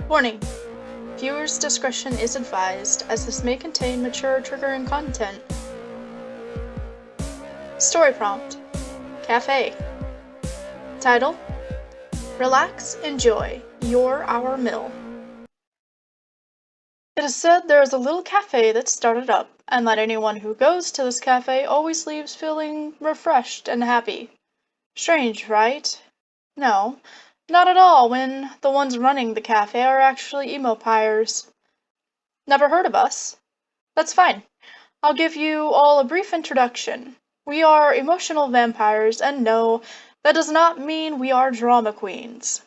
Warning: viewers' discretion is advised, as this may contain mature, triggering content. Story prompt: Cafe. Title: Relax, enjoy, you're our mill. It is said there is a little cafe that started up, and that anyone who goes to this cafe always leaves feeling refreshed and happy. Strange, right? No, not at all when the ones running the cafe are actually emo-pyres. Never heard of us? That's fine. I'll give you all a brief introduction. We are emotional vampires, and no, that does not mean we are drama queens.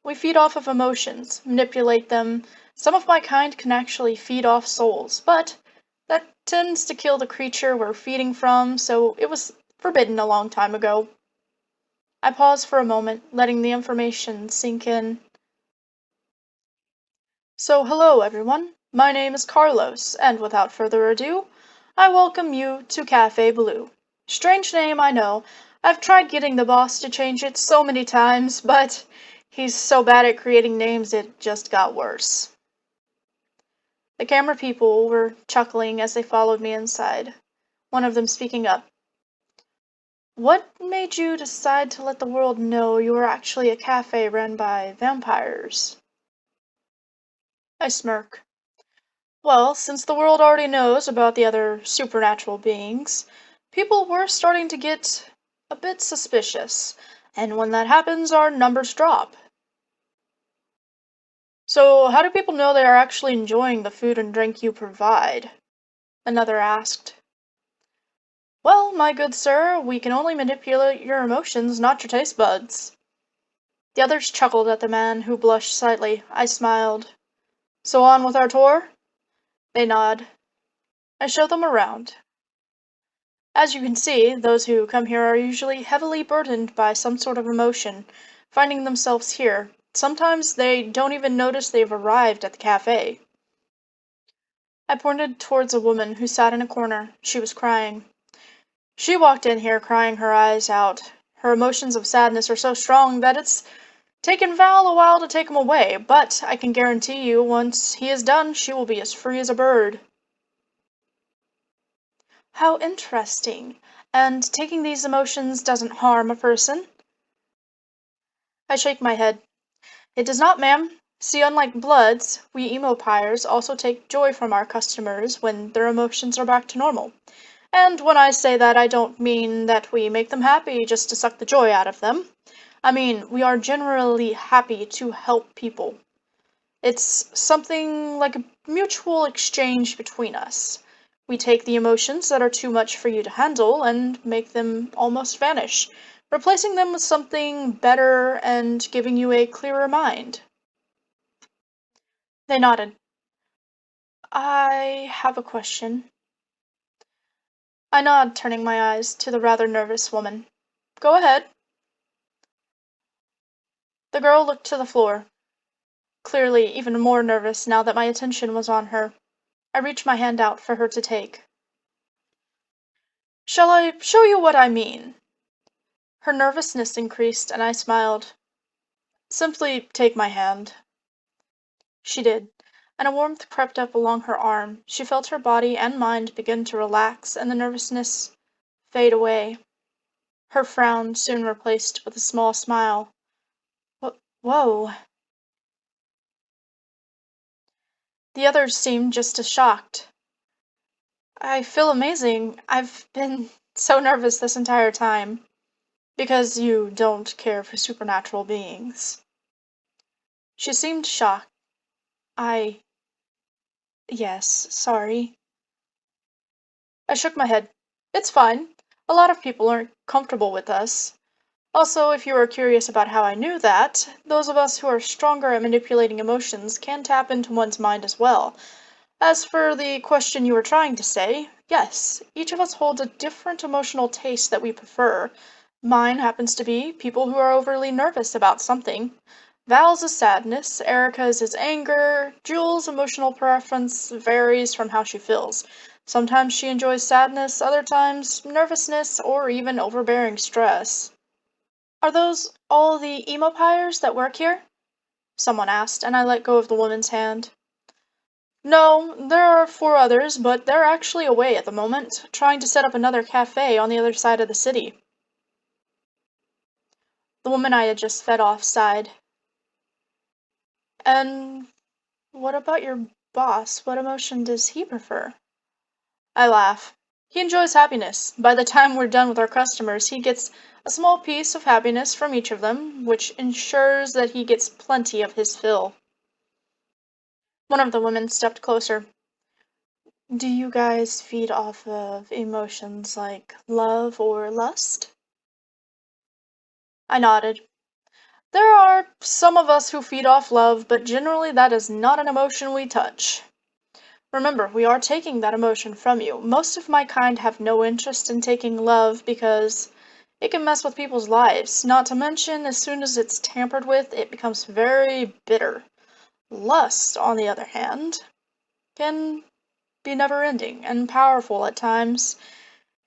We feed off of emotions, manipulate them. Some of my kind can actually feed off souls, but that tends to kill the creature we're feeding from, so it was forbidden a long time ago. I pause for a moment, letting the information sink in. So hello everyone, my name is Carlos, and without further ado, I welcome you to Cafe Blue. Strange name, I know. I've tried getting the boss to change it so many times, but he's so bad at creating names it just got worse. The camera people were chuckling as they followed me inside, one of them speaking up. What made you decide to let the world know you were actually a cafe run by vampires? I smirk. Well, since the world already knows about the other supernatural beings, people were starting to get a bit suspicious, and when that happens, our numbers drop. So, how do people know they are actually enjoying the food and drink you provide? Another asked. Well, my good sir, we can only manipulate your emotions, not your taste buds. The others chuckled at the man, who blushed slightly. I smiled. So on with our tour? They nod. I show them around. As you can see, those who come here are usually heavily burdened by some sort of emotion, finding themselves here. Sometimes they don't even notice they've arrived at the cafe. I pointed towards a woman who sat in a corner. She was crying. She walked in here crying her eyes out. Her emotions of sadness are so strong that it's taken Val a while to take them away, but I can guarantee you once he is done, she will be as free as a bird. How interesting. And taking these emotions doesn't harm a person? I shake my head. It does not, ma'am. See, unlike Bloods, we emo-pyres also take joy from our customers when their emotions are back to normal. And when I say that, I don't mean that we make them happy just to suck the joy out of them. I mean, we are generally happy to help people. It's something like a mutual exchange between us. We take the emotions that are too much for you to handle and make them almost vanish, replacing them with something better and giving you a clearer mind. They nodded. I have a question. I nod, turning my eyes to the rather nervous woman. Go ahead. The girl looked to the floor, clearly even more nervous now that my attention was on her. I reached my hand out for her to take. Shall I show you what I mean? Her nervousness increased, and I smiled. Simply take my hand. She did, and a warmth crept up along her arm. She felt her body and mind begin to relax, and the nervousness fade away. Her frown soon replaced with a small smile. Whoa. The others seemed just as shocked. I feel amazing. I've been so nervous this entire time. Because you don't care for supernatural beings. She seemed shocked. I... Yes, sorry. I shook my head. It's fine. A lot of people aren't comfortable with us. Also, if you are curious about how I knew that, those of us who are stronger at manipulating emotions can tap into one's mind as well. As for the question you were trying to say, yes, each of us holds a different emotional taste that we prefer. Mine happens to be people who are overly nervous about something. Val's is sadness, Erica's is anger, Jules' emotional preference varies from how she feels. Sometimes she enjoys sadness, other times nervousness, or even overbearing stress. Are those all the emo-pyres that work here? someone asked, and I let go of the woman's hand. No, there are 4 others, but they're actually away at the moment, trying to set up another cafe on the other side of the city. The woman I had just fed off sighed. And what about your boss? What emotion does he prefer? I laugh. He enjoys happiness. By the time we're done with our customers, he gets a small piece of happiness from each of them, which ensures that he gets plenty of his fill. One of the women stepped closer. Do you guys feed off of emotions like love or lust? I nodded. There are some of us who feed off love, but generally that is not an emotion we touch. Remember, we are taking that emotion from you. Most of my kind have no interest in taking love because it can mess with people's lives. Not to mention, as soon as it's tampered with, it becomes very bitter. Lust, on the other hand, can be never-ending and powerful at times.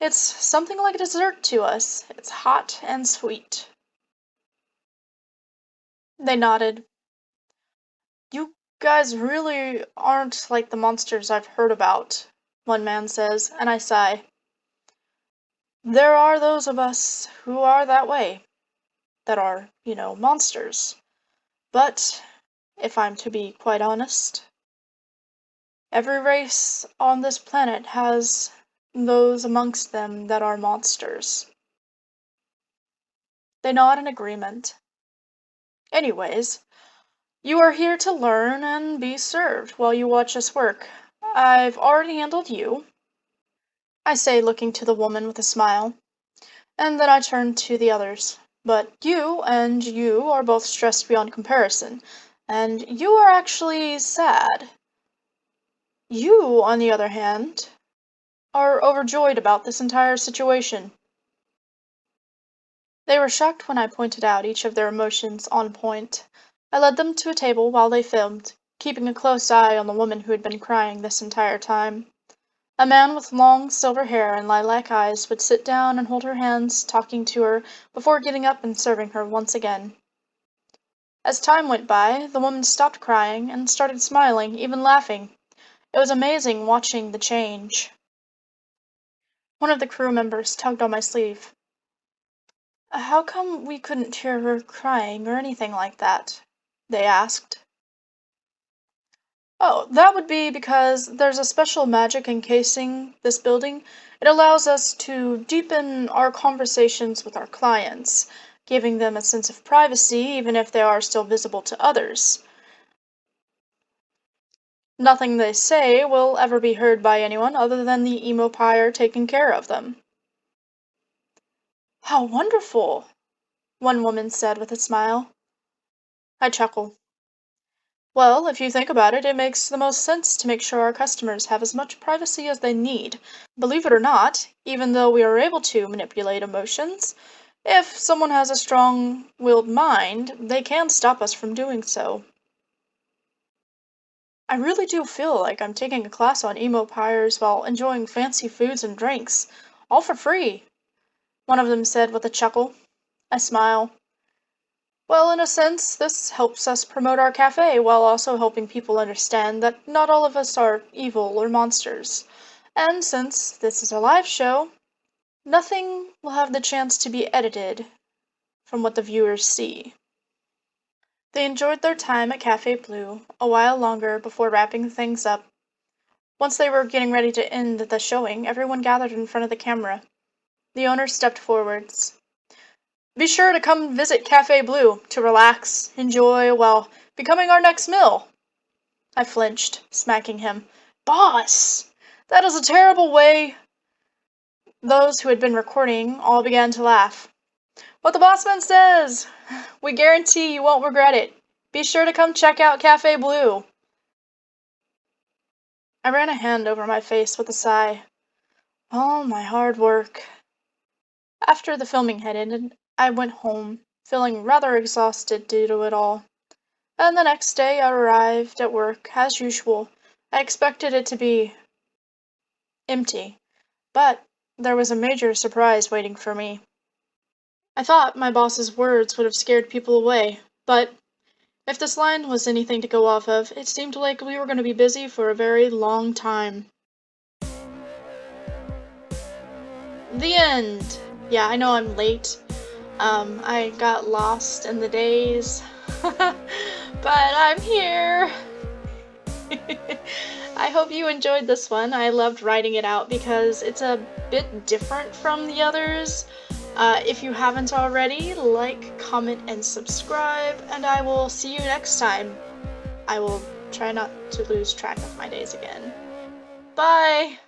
It's something like a dessert to us. It's hot and sweet. They nodded. You guys really aren't like the monsters I've heard about, one man says, and I sigh. There are those of us who are that way, that are, monsters. But, if I'm to be quite honest, every race on this planet has those amongst them that are monsters. They nod in agreement. Anyways, you are here to learn and be served while you watch us work. I've already handled you, I say, looking to the woman with a smile, and then I turn to the others. But you and you are both stressed beyond comparison, and you are actually sad. You, on the other hand, are overjoyed about this entire situation. They were shocked when I pointed out each of their emotions on point. I led them to a table while they filmed, keeping a close eye on the woman who had been crying this entire time. A man with long silver hair and lilac eyes would sit down and hold her hands, talking to her, before getting up and serving her once again. As time went by, the woman stopped crying and started smiling, even laughing. It was amazing watching the change. One of the crew members tugged on my sleeve. How come we couldn't hear her crying or anything like that? They asked. Oh, that would be because there's a special magic encasing this building. It allows us to deepen our conversations with our clients, giving them a sense of privacy even if they are still visible to others. Nothing they say will ever be heard by anyone other than the Emopire taking care of them. How wonderful, one woman said with a smile. I chuckle. Well, if you think about it, it makes the most sense to make sure our customers have as much privacy as they need. Believe it or not, even though we are able to manipulate emotions, if someone has a strong-willed mind, they can stop us from doing so. I really do feel like I'm taking a class on Emopires while enjoying fancy foods and drinks, all for free, one of them said with a chuckle. I smile. Well, in a sense, this helps us promote our cafe while also helping people understand that not all of us are evil or monsters. And since this is a live show, nothing will have the chance to be edited from what the viewers see. They enjoyed their time at Cafe Blue a while longer before wrapping things up. Once they were getting ready to end the showing, everyone gathered in front of the camera. The owner stepped forwards. Be sure to come visit Cafe Blue to relax, enjoy, while becoming our next meal. I flinched, smacking him. Boss! That is a terrible way. Those who had been recording all began to laugh. What the bossman says! We guarantee you won't regret it. Be sure to come check out Cafe Blue. I ran a hand over my face with a sigh. All my hard work. After the filming had ended, I went home, feeling rather exhausted due to it all. And the next day I arrived at work, as usual. I expected it to be empty, but there was a major surprise waiting for me. I thought my boss's words would have scared people away, but If this line was anything to go off of, it seemed like we were going to be busy for a very long time. The end! Yeah, I know I'm late. I got lost in the days. But I'm here! I hope you enjoyed this one. I loved writing it out because it's a bit different from the others. If you haven't already, like, comment, and subscribe, and I will see you next time. I will try not to lose track of my days again. Bye!